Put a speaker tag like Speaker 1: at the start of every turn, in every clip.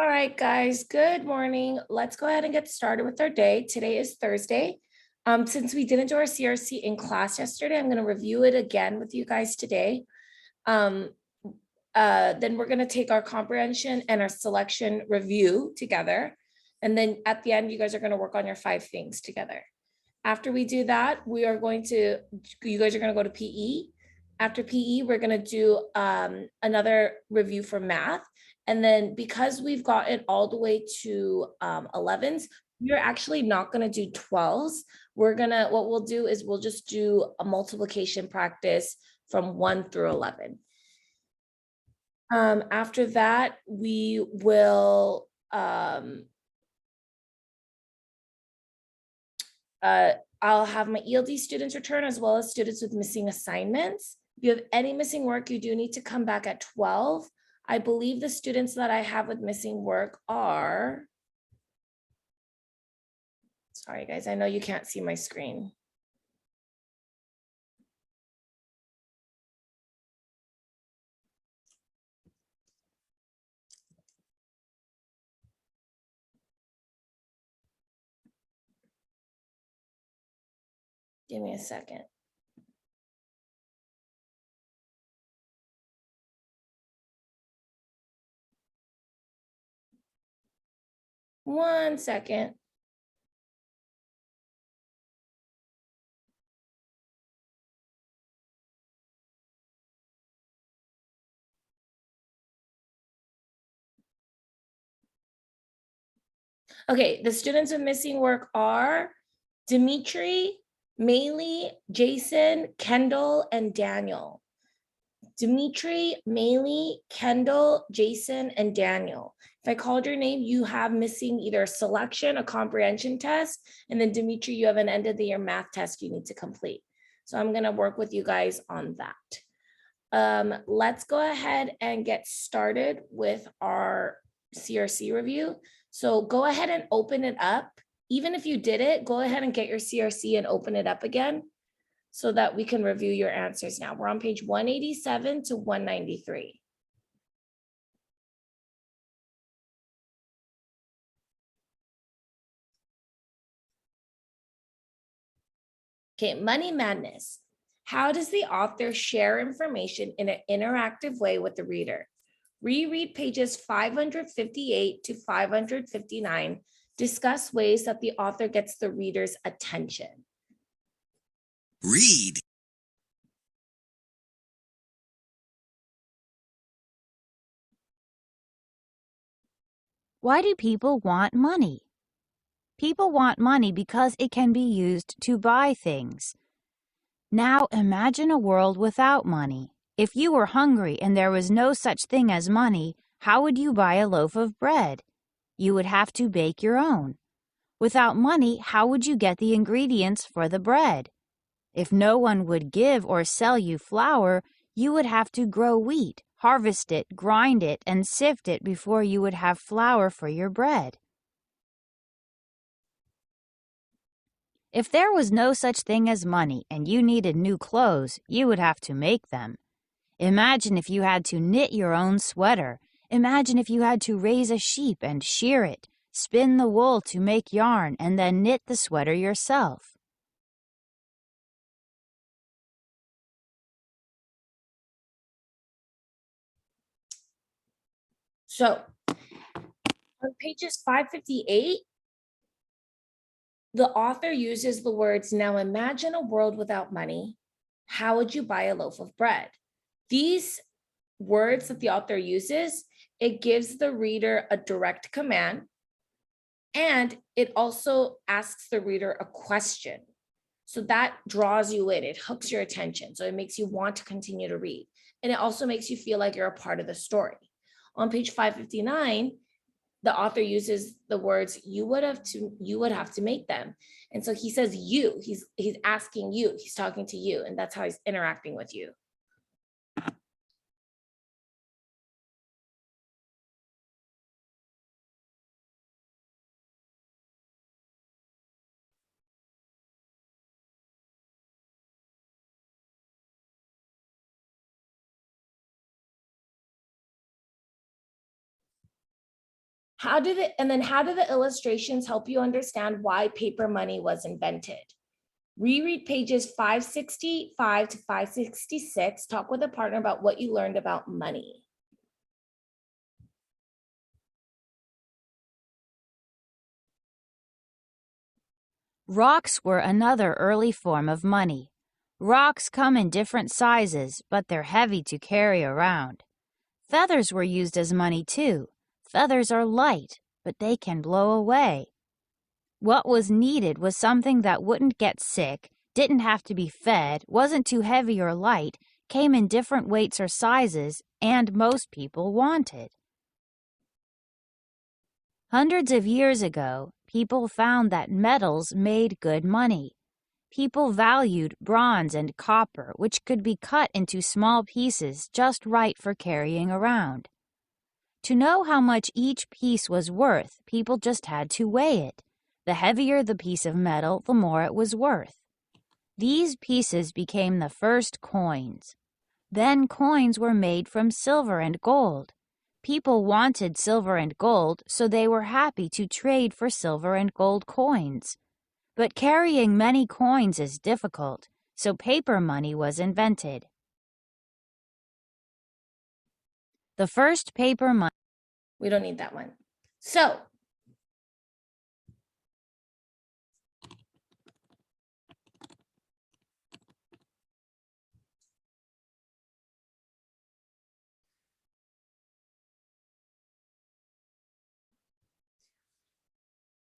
Speaker 1: All right, guys, good morning. Let's go ahead and get started with our day. Today is Thursday. Since we didn't do our CRC in class yesterday, I'm going to review it again with you guys today. Then we're going to take our comprehension and our selection review together. And then at the end, you guys are going to work on your 5 things together. After we do that, you guys are going to go to PE. After PE, we're going to do another review for math. And then because we've gotten all the way to 11s, we're actually not going to do 12s. What we'll do is we'll just do a multiplication practice from 1 through 11. After that, we will I'll have my ELD students return as well as students with missing assignments. If you have any missing work, you do need to come back at 12. I believe the students that I have with missing work are, sorry guys, I know you can't see my screen. Give me a second. One second. Okay, the students with missing work are Dimitri, Maylee, Jason, Kendall, and Daniel. Dimitri, Maylee, Kendall, Jason, and Daniel. If I called your name, you have missing either a selection, a comprehension test, and then Dimitri, you have an end of the year math test you need to complete. So I'm gonna work with you guys on that. Let's go ahead and get started with our CRC review. So go ahead and open it up. Even if you did it, go ahead and get your CRC and open it up again so that we can review your answers now. We're on page 187 to 193. Okay, Money Madness. How does the author share information in an interactive way with the reader? Reread pages 558 to 559. Discuss ways that the author gets the reader's attention.
Speaker 2: Read.
Speaker 3: Why do people want money? People want money because it can be used to buy things. Now imagine a world without money. If you were hungry and there was no such thing as money, how would you buy a loaf of bread? You would have to bake your own. Without money, how would you get the ingredients for the bread? If no one would give or sell you flour, you would have to grow wheat, harvest it, grind it, and sift it before you would have flour for your bread. If there was no such thing as money and you needed new clothes, you would have to make them. Imagine if you had to knit your own sweater. Imagine if you had to raise a sheep and shear it, spin the wool to make yarn, and then knit the sweater yourself.
Speaker 1: So on pages 558, the author uses the words, now imagine a world without money. How would you buy a loaf of bread? These words that the author uses, it gives the reader a direct command, and it also asks the reader a question. So that draws you in, it hooks your attention. So it makes you want to continue to read. And it also makes you feel like you're a part of the story. On page 559, the author uses the words you would have to make them. And so he says you, he's asking you, he's talking to you, and that's how he's interacting with you. How do the illustrations help you understand why paper money was invented? Reread pages 565 to 566. Talk with a partner about what you learned about money.
Speaker 3: Rocks were another early form of money. Rocks come in different sizes, but they're heavy to carry around. Feathers were used as money too. Feathers are light, but they can blow away. What was needed was something that wouldn't get sick, didn't have to be fed, wasn't too heavy or light, came in different weights or sizes, and most people wanted. Hundreds of years ago, people found that metals made good money. People valued bronze and copper, which could be cut into small pieces just right for carrying around. To know how much each piece was worth, people just had to weigh it. The heavier the piece of metal, the more it was worth. These pieces became the first coins. Then coins were made from silver and gold. People wanted silver and gold, so they were happy to trade for silver and gold coins. But carrying many coins is difficult, so paper money was invented. The first paper money.
Speaker 1: We don't need that one. So,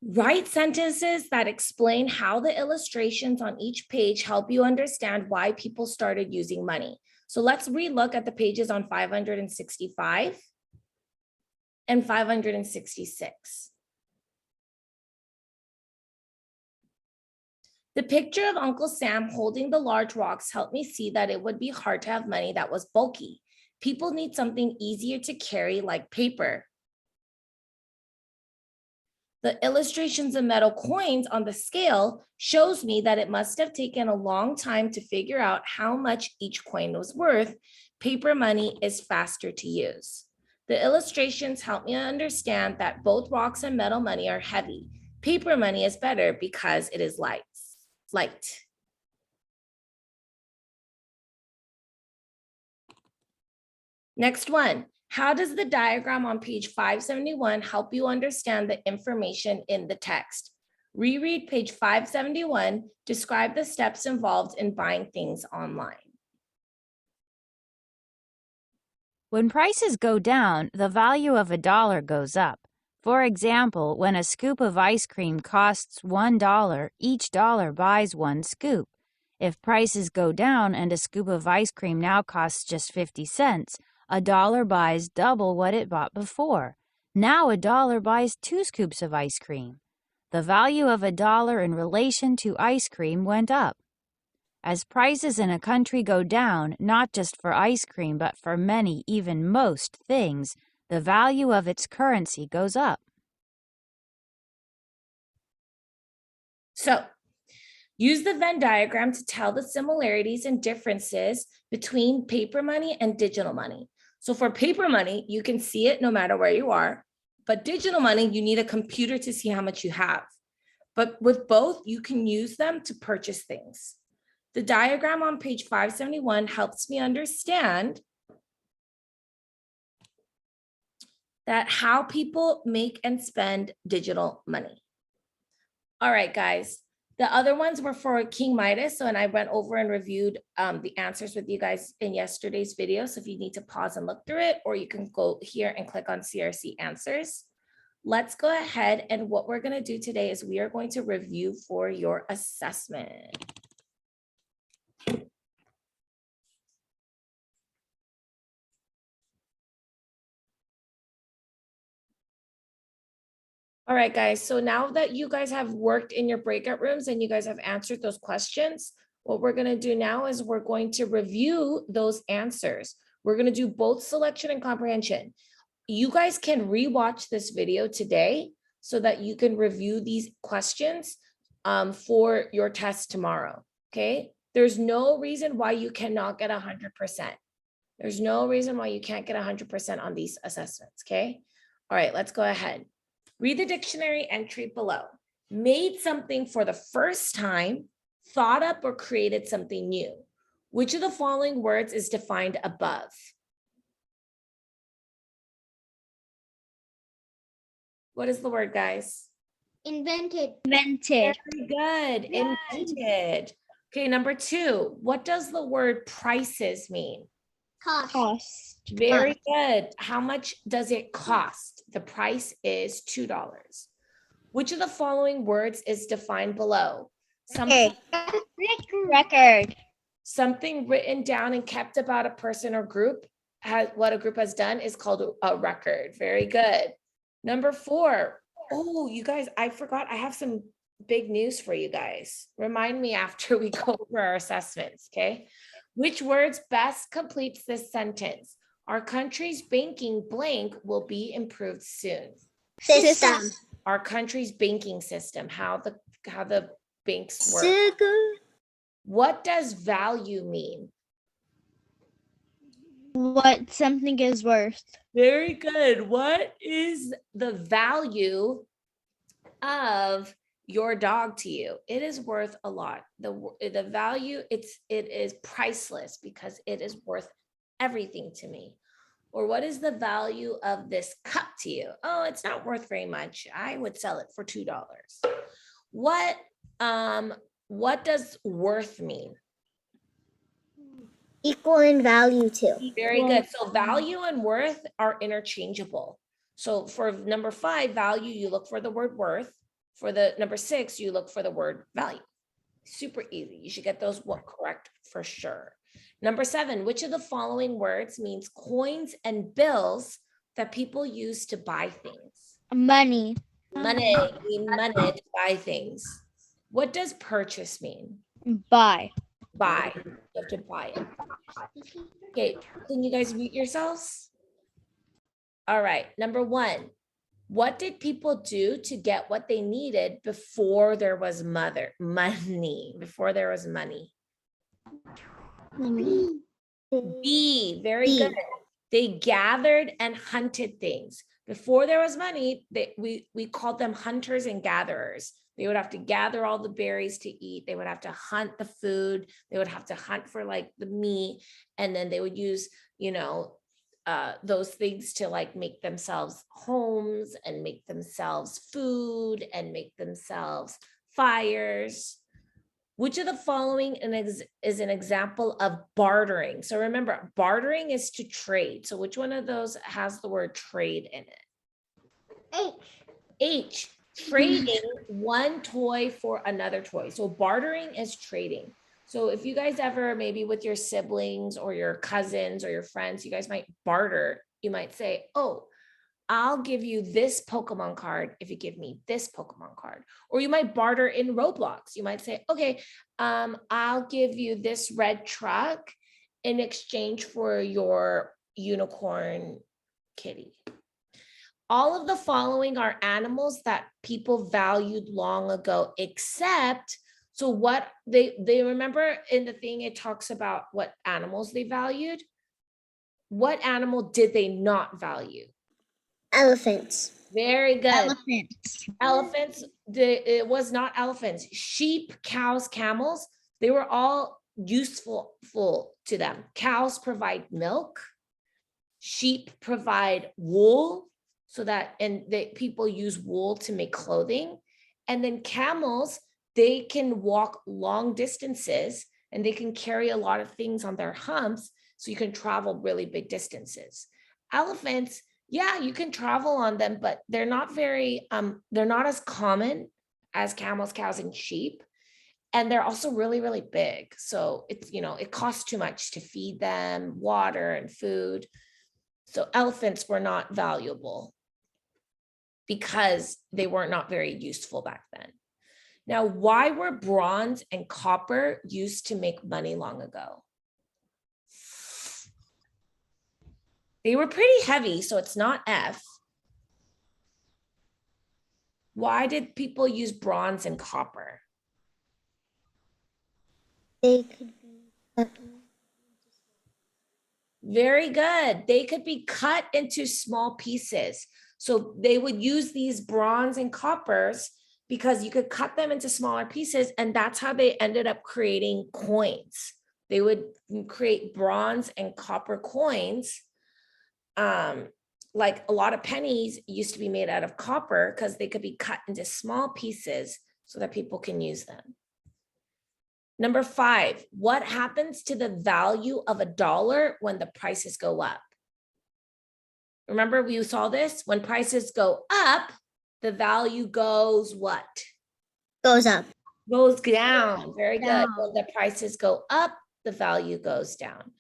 Speaker 1: write sentences that explain how the illustrations on each page help you understand why people started using money. So let's relook at the pages on 565 and 566. The picture of Uncle Sam holding the large rocks helped me see that it would be hard to have money that was bulky. People need something easier to carry, like paper. The illustrations of metal coins on the scale shows me that it must have taken a long time to figure out how much each coin was worth. Paper money is faster to use. The illustrations help me understand that both rocks and metal money are heavy. Paper money is better because it is light. Next one. How does the diagram on page 571 help you understand the information in the text? Reread page 571. Describe the steps involved in buying things online.
Speaker 3: When prices go down, the value of $1 goes up. For example, when a scoop of ice cream costs $1, each dollar buys one scoop. If prices go down and a scoop of ice cream now costs just 50 cents, $1 buys double what it bought before. Now $1 buys 2 scoops of ice cream. The value of $1 in relation to ice cream went up. As prices in a country go down, not just for ice cream but for many, even most things, the value of its currency goes up.
Speaker 1: So, use the Venn diagram to tell the similarities and differences between paper money and digital money. So for paper money, you can see it no matter where you are, but digital money, you need a computer to see how much you have. But with both, you can use them to purchase things. The diagram on page 571 helps me understand that how people make and spend digital money. All right, guys. The other ones were for King Midas. So, and I went over and reviewed the answers with you guys in yesterday's video. So if you need to pause and look through it, or you can go here and click on CRC answers. Let's go ahead. And what we're going to do today is we are going to review for your assessment. All right, guys. So now that you guys have worked in your breakout rooms and you guys have answered those questions, what we're going to do now is we're going to review those answers. We're going to do both selection and comprehension. You guys can rewatch this video today so that you can review these questions for your test tomorrow. Okay. There's no reason why you cannot get 100%. There's no reason why you can't get 100% on these assessments. Okay. All right, let's go ahead. Read the dictionary entry below. Made something for the first time, thought up or created something new. Which of the following words is defined above? What is the word, guys?
Speaker 2: Invented.
Speaker 1: Very good. Invented. Okay, number 2. What does the word prices mean?
Speaker 2: Cost.
Speaker 1: Very good. How much does it cost? The price is $2. Which of the following words is defined below?
Speaker 2: Record.
Speaker 1: Something written down and kept about a person or group. What a group has done is called a record. Very good. Number 4. Oh, you guys, I forgot. I have some big news for you guys. Remind me after we go over our assessments, okay? Which words best completes this sentence? Our country's banking blank will be improved soon.
Speaker 2: System.
Speaker 1: Our country's banking system, how the banks work. What does value mean?
Speaker 2: What something is worth.
Speaker 1: Very good. What is the value of your dog to you? It is worth a lot. The value, it is priceless because it is worth everything to me. Or what is the value of this cup to you? Oh, it's not worth very much. I would sell it for $2. What does worth mean?
Speaker 2: Equal in value to.
Speaker 1: Very good. So value and worth are interchangeable. So for number 5, value, you look for the word worth. For the number 6, you look for the word value. Super easy. You should get those correct for sure. Number 7, which of the following words means coins and bills that people use to buy things?
Speaker 2: Money.
Speaker 1: Money, we need money to buy things. What does purchase mean?
Speaker 2: Buy.
Speaker 1: Buy. You have to buy it. Okay, can you guys mute yourselves? All right, number 1. What did people do to get what they needed before there was money? Before there was money. B, very good. They gathered and hunted things. Before there was money, we called them hunters and gatherers. They would have to gather all the berries to eat. They would have to hunt the food. They would have to hunt for like the meat. And then they would use, those things to like make themselves homes and make themselves food and make themselves fires. Which of the following is an example of bartering? So remember, bartering is to trade. So which one of those has the word trade in it? H. Trading one toy for another toy. So bartering is trading. So if you guys ever, maybe with your siblings or your cousins or your friends, you guys might barter. You might say, oh, I'll give you this Pokemon card if you give me this Pokemon card. Or you might barter in Roblox. You might say, okay, I'll give you this red truck in exchange for your unicorn kitty. All of the following are animals that people valued long ago, except, so what they remember in the thing, it talks about what animals they valued. What animal did they not value?
Speaker 2: Elephants.
Speaker 1: Very good.
Speaker 2: Elephants.
Speaker 1: Elephants, it was not elephants. Sheep, cows, camels, they were all useful to them. Cows provide milk. Sheep provide wool, so that, and people use wool to make clothing. And then camels, they can walk long distances and they can carry a lot of things on their humps, so you can travel really big distances. Elephants, yeah, you can travel on them, but they're not as common as camels, cows, and sheep. And they're also really, really big. So it's, it costs too much to feed them, water and food. So elephants were not valuable because they were not very useful back then. Now, why were bronze and copper used to make money long ago? They were pretty heavy, so it's not F. Why did people use bronze and copper?
Speaker 2: They could be.
Speaker 1: Very good. They could be cut into small pieces. So they would use these bronze and coppers because you could cut them into smaller pieces, and that's how they ended up creating coins. They would create bronze and copper coins. Like a lot of pennies used to be made out of copper because they could be cut into small pieces so that people can use them. Number 5, what happens to the value of $1 when the prices go up? Remember, we saw this, when prices go up, the value goes what?
Speaker 2: Goes up.
Speaker 1: Goes down. Very good.
Speaker 2: Down.
Speaker 1: When the prices go up, the value goes down.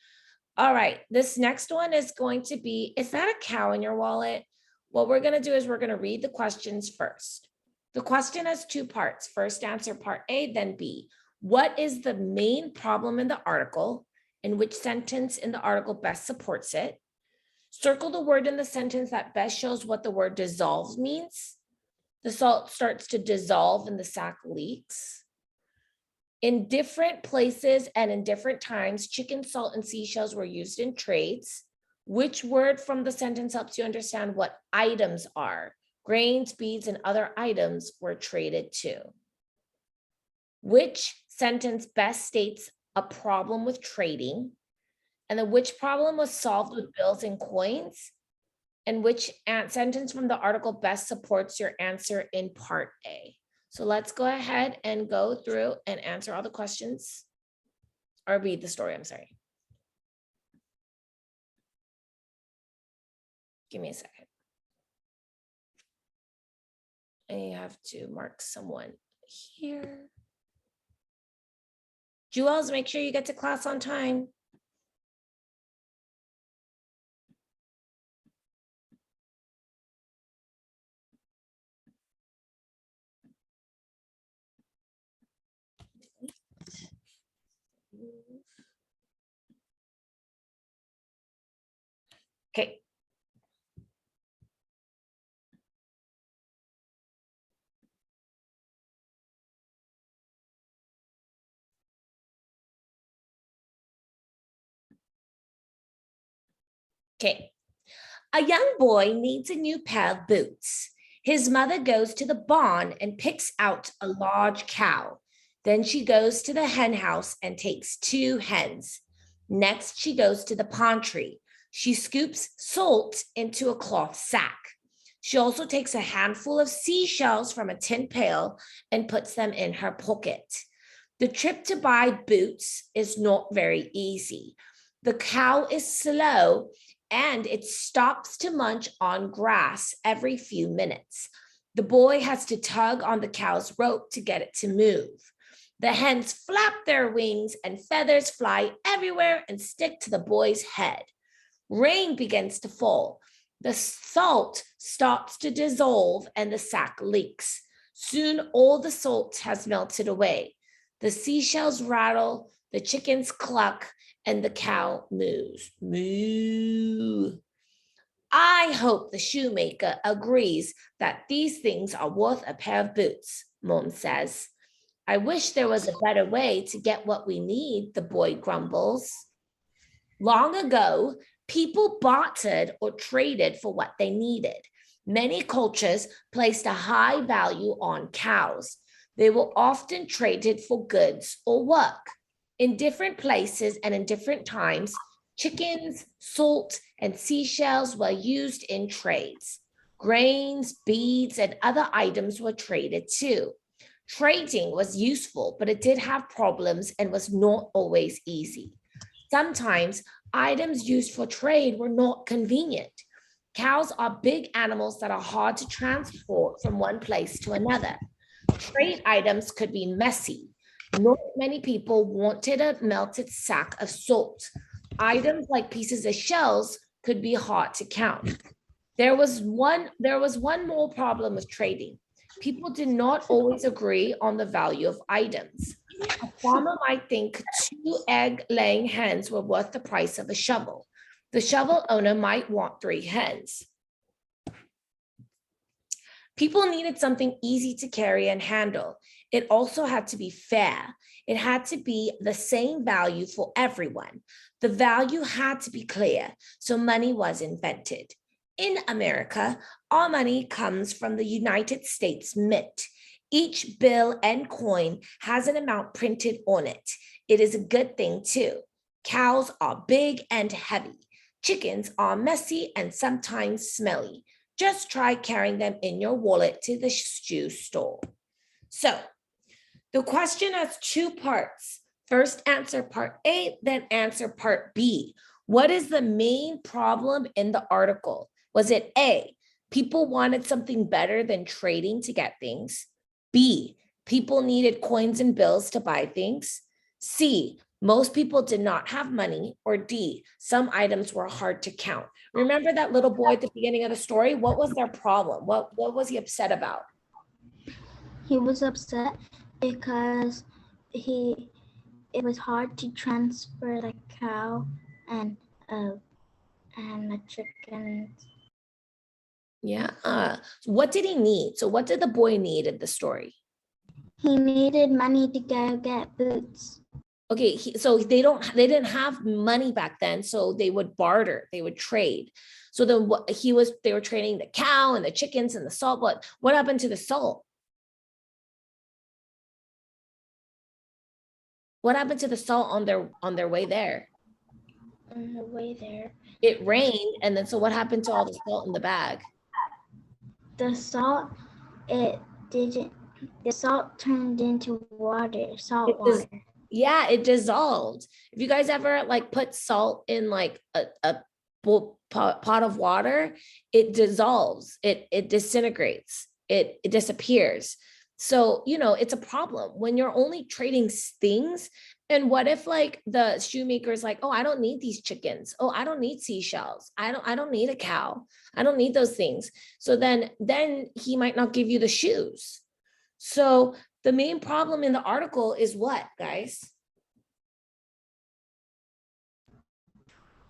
Speaker 1: All right, this next one is going to be, is that a cow in your wallet? What we're going to do is we're going to read the questions first. The question has 2 parts. First answer part A, then B. What is the main problem in the article, and which sentence in the article best supports it? Circle the word in the sentence that best shows what the word dissolve means. The salt starts to dissolve and the sack leaks. In different places and in different times, chicken, salt, and seashells were used in trades. Which word from the sentence helps you understand what items are? Grains, beads, and other items were traded too. Which sentence best states a problem with trading? And then which problem was solved with bills and coins? And which sentence from the article best supports your answer in part A? So let's go ahead and go through and answer all the questions, or read the story, I'm sorry. Give me a second. I have to mark someone here. Jewels, make sure you get to class on time. Okay. Okay. A young boy needs a new pair of boots. His mother goes to the barn and picks out a large cow. Then she goes to the hen house and takes 2 hens. Next, she goes to the pantry. She scoops salt into a cloth sack. She also takes a handful of seashells from a tin pail and puts them in her pocket. The trip to buy boots is not very easy. The cow is slow and it stops to munch on grass every few minutes. The boy has to tug on the cow's rope to get it to move. The hens flap their wings and feathers fly everywhere and stick to the boy's head. Rain begins to fall. The salt starts to dissolve and the sack leaks. Soon all the salt has melted away. The seashells rattle, the chickens cluck, and the cow moos. Moo. I hope the shoemaker agrees that these things are worth a pair of boots, Mom says. I wish there was a better way to get what we need, the boy grumbles. Long ago, people bartered or traded for what they needed. Many cultures placed a high value on cows. They were often traded for goods or work. In different places and in different times, chickens, salt, and seashells were used in trades. Grains, beads, and other items were traded too. Trading was useful, but it did have problems and was not always easy. Sometimes items used for trade were not convenient. Cows are big animals that are hard to transport from one place to another. Trade items could be messy. Not many people wanted a melted sack of salt. Items like pieces of shells could be hard to count. There was one more problem with trading. People did not always agree on the value of items. A farmer might think 2 egg-laying hens were worth the price of a shovel. The shovel owner might want 3 hens. People needed something easy to carry and handle. It also had to be fair. It had to be the same value for everyone. The value had to be clear, so money was invented. In America, all money comes from the United States Mint. Each bill and coin has an amount printed on it. It is a good thing too. Cows are big and heavy. Chickens are messy and sometimes smelly. Just try carrying them in your wallet to the shoe store. So the question has two parts. First answer part A, then answer part B. What is the main problem in the article? Was it A, people wanted something better than trading to get things? B, people needed coins and bills to buy things? C, most people did not have money? Or D, some items were hard to count? Remember that little boy at the beginning of the story? What was their problem? What was he upset about?
Speaker 4: He was upset because it was hard to transfer the cow and the chicken.
Speaker 1: Yeah. What did he need? So what did the boy need in the story?
Speaker 4: He needed money to go get boots.
Speaker 1: Okay, so they didn't have money back then, so they would barter, they would trade. So then they were trading the cow and the chickens and the salt. What happened to the salt? What happened to the salt on their way there?
Speaker 4: On the way there,
Speaker 1: It rained, and then so what happened to all the salt in the bag?
Speaker 4: the salt turned into water, salt water.
Speaker 1: Yeah, it dissolved. If you guys ever like put salt in like a pot of water, it dissolves, it disintegrates, it disappears. So, it's a problem when you're only trading things. And what if like the shoemaker's like, oh, I don't need these chickens. Oh, I don't need seashells. I don't need a cow. I don't need those things. So then he might not give you the shoes. So the main problem in the article is what, guys?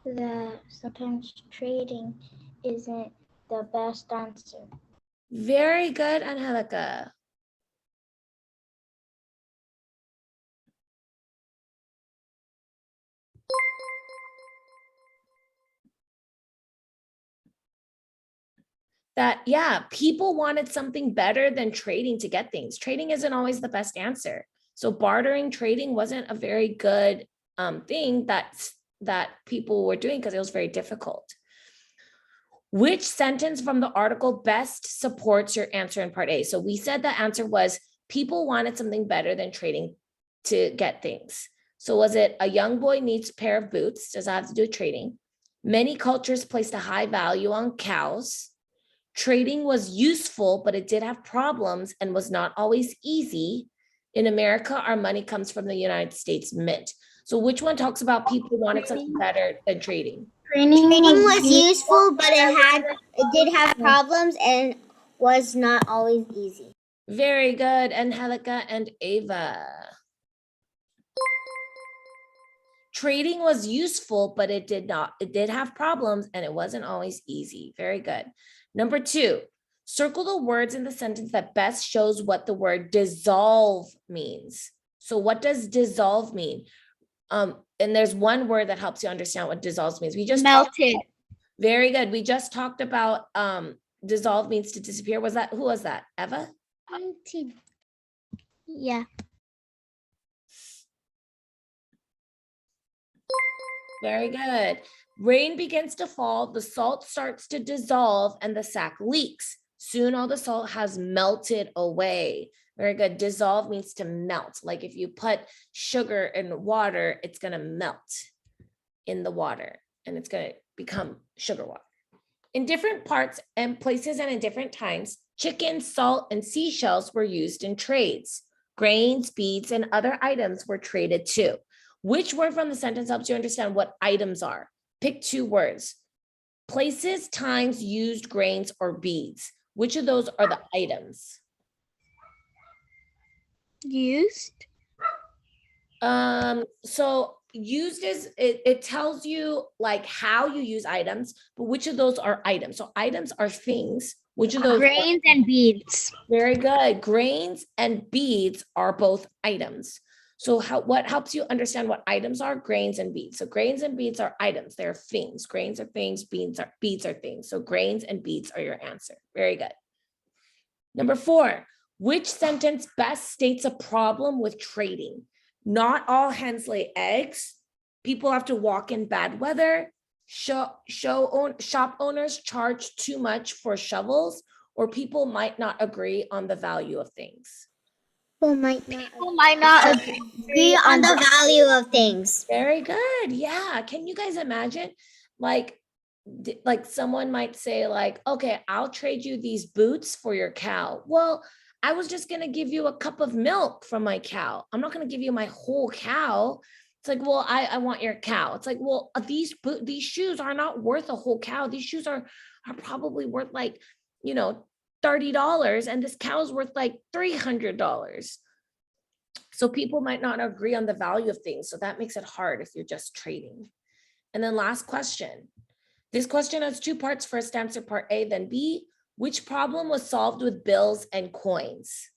Speaker 4: That sometimes trading isn't the best answer.
Speaker 1: Very good, Angelica. That, yeah, people wanted something better than trading to get things. Trading isn't always the best answer. So bartering trading wasn't a very good thing that people were doing because it was very difficult. Which sentence from the article best supports your answer in part A? So we said the answer was people wanted something better than trading to get things. So was it a young boy needs a pair of boots? Does that have to do with trading? Many cultures placed a high value on cows. Trading was useful, but it did have problems and was not always easy. In America, our money comes from the United States Mint. So which one talks about people wanted something better than trading?
Speaker 2: Trading was useful, but it did have problems and was not always easy.
Speaker 1: Very good, Angelica and Ava. Trading was useful, but it did have problems and it wasn't always easy. Very good. Number 2, circle the words in the sentence that best shows what the word dissolve means. So what does dissolve mean? And there's one word that helps you understand what dissolve means. We just
Speaker 2: Melted.
Speaker 1: Very good. We just talked about dissolve means to disappear. Who was that? Eva?
Speaker 2: Melted. Yeah.
Speaker 1: Very good. Rain begins to fall, the salt starts to dissolve, and the sack leaks. Soon all the salt has melted away. Very good. Dissolve means to melt. Like if you put sugar in water, it's going to melt in the water and it's going to become sugar water. In different parts and places and in different times, chicken, salt, and seashells were used in trades. Grains, beads, and other items were traded too. Which word from the sentence helps you understand what items are? Pick 2 words. Places, times, used, grains, or beads. Which of those are the items?
Speaker 2: Used.
Speaker 1: So used is, it tells you like how you use items, but which of those are items? So items are things. Which of those?
Speaker 2: Grains and beads.
Speaker 1: Very good. Grains and beads are both items. So what helps you understand what items are? Grains and beads. So grains and beads are items. They're things. Grains are things, beads are things. So grains and beads are your answer. Very good. Number 4, which sentence best states a problem with trading? Not all hens lay eggs. People have to walk in bad weather. Shop owners charge too much for shovels, or people might not agree on the value of things.
Speaker 2: People might not agree on the value of things.
Speaker 1: Very good. Yeah. Can you guys imagine? Like someone might say like, okay, I'll trade you these boots for your cow. Well, I was just going to give you a cup of milk from my cow. I'm not going to give you my whole cow. It's like, well, I want your cow. It's like, well, these shoes are not worth a whole cow. These shoes are probably worth like, $30, and this cow's worth like $300. So people might not agree on the value of things. So that makes it hard if you're just trading. And then last question. This question has 2 parts. First answer part A, then B. Which problem was solved with bills and coins?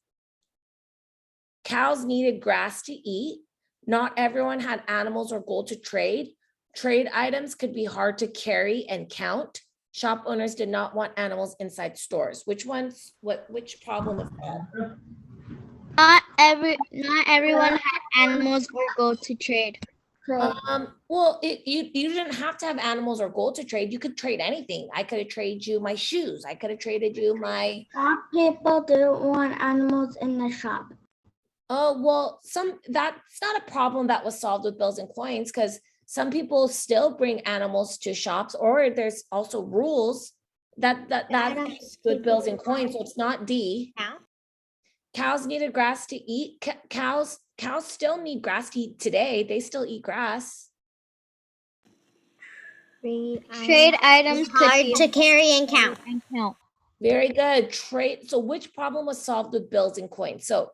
Speaker 1: Cows needed grass to eat. Not everyone had animals or gold to trade. Trade items could be hard to carry and count. Shop owners did not want animals inside stores. Which problem was that?
Speaker 2: Not everyone had animals or gold to trade.
Speaker 1: Well, you didn't have to have animals or gold to trade. You could trade anything. I could have traded you my shoes. I could have traded you my.
Speaker 4: Some people didn't want animals in the shop.
Speaker 1: Oh, well, that's not a problem that was solved with bills and coins, because some people still bring animals to shops, or there's also rules that with bills and coins. So it's not D. Cows needed grass to eat. Cows still need grass to eat today. They still eat grass.
Speaker 2: Trade items hard to carry and count.
Speaker 1: Very good. Trade. So which problem was solved with bills and coins? So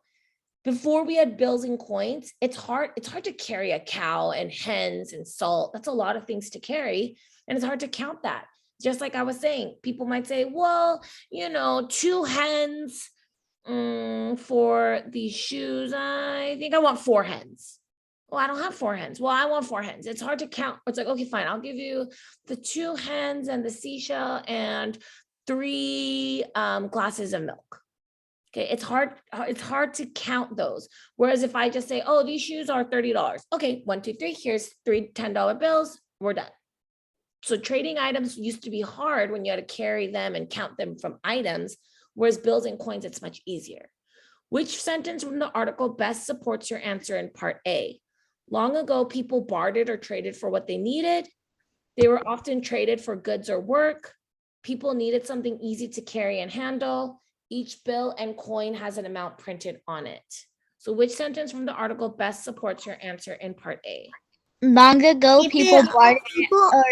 Speaker 1: before we had bills and coins, it's hard to carry a cow and hens and salt. That's a lot of things to carry, and it's hard to count that. Just like I was saying, people might say, well, 2 hens for these shoes. I think I want 4 hens. Well, I don't have 4 hens. Well, I want 4 hens. It's hard to count. It's like, okay, fine. I'll give you the 2 hens and the seashell and 3 glasses of milk. Okay, it's hard to count those. Whereas if I just say, oh, these shoes are $30. Okay, 1, 2, 3, here's 3 $10 bills, we're done. So trading items used to be hard when you had to carry them and count them from items, whereas bills and coins, it's much easier. Which sentence from the article best supports your answer in part A? Long ago, people bartered or traded for what they needed. They were often traded for goods or work. People needed something easy to carry and handle. Each bill and coin has an amount printed on it. So which sentence from the article best supports your answer in part A?
Speaker 2: Long ago, people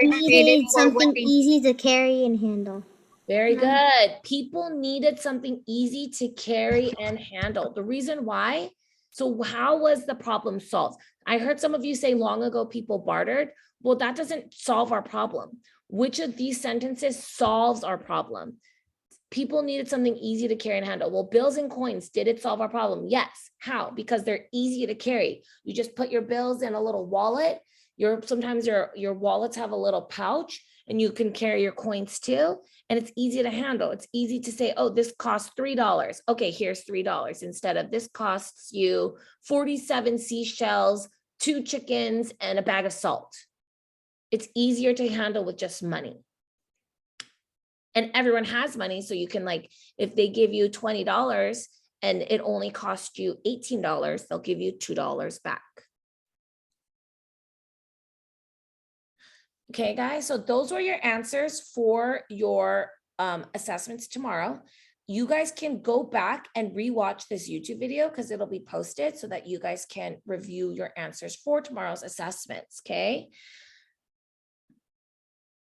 Speaker 2: needed something easy to carry and handle.
Speaker 1: Very good. People needed something easy to carry and handle. The reason why? So how was the problem solved? I heard some of you say long ago people bartered. Well, that doesn't solve our problem. Which of these sentences solves our problem? People needed something easy to carry and handle. Well, bills and coins, did it solve our problem? Yes. How? Because they're easy to carry. You just put your bills in a little wallet. Sometimes your wallets have a little pouch, and you can carry your coins too. And it's easy to handle. It's easy to say, oh, this costs $3. Okay, here's $3 instead of this costs you 47 seashells, 2 chickens, and a bag of salt. It's easier to handle with just money. And everyone has money, so you can, like, if they give you $20 and it only cost you $18, they'll give you $2 back. Okay, guys, so those were your answers for your assessments tomorrow. You guys can go back and rewatch this YouTube video because it'll be posted so that you guys can review your answers for tomorrow's assessments, okay?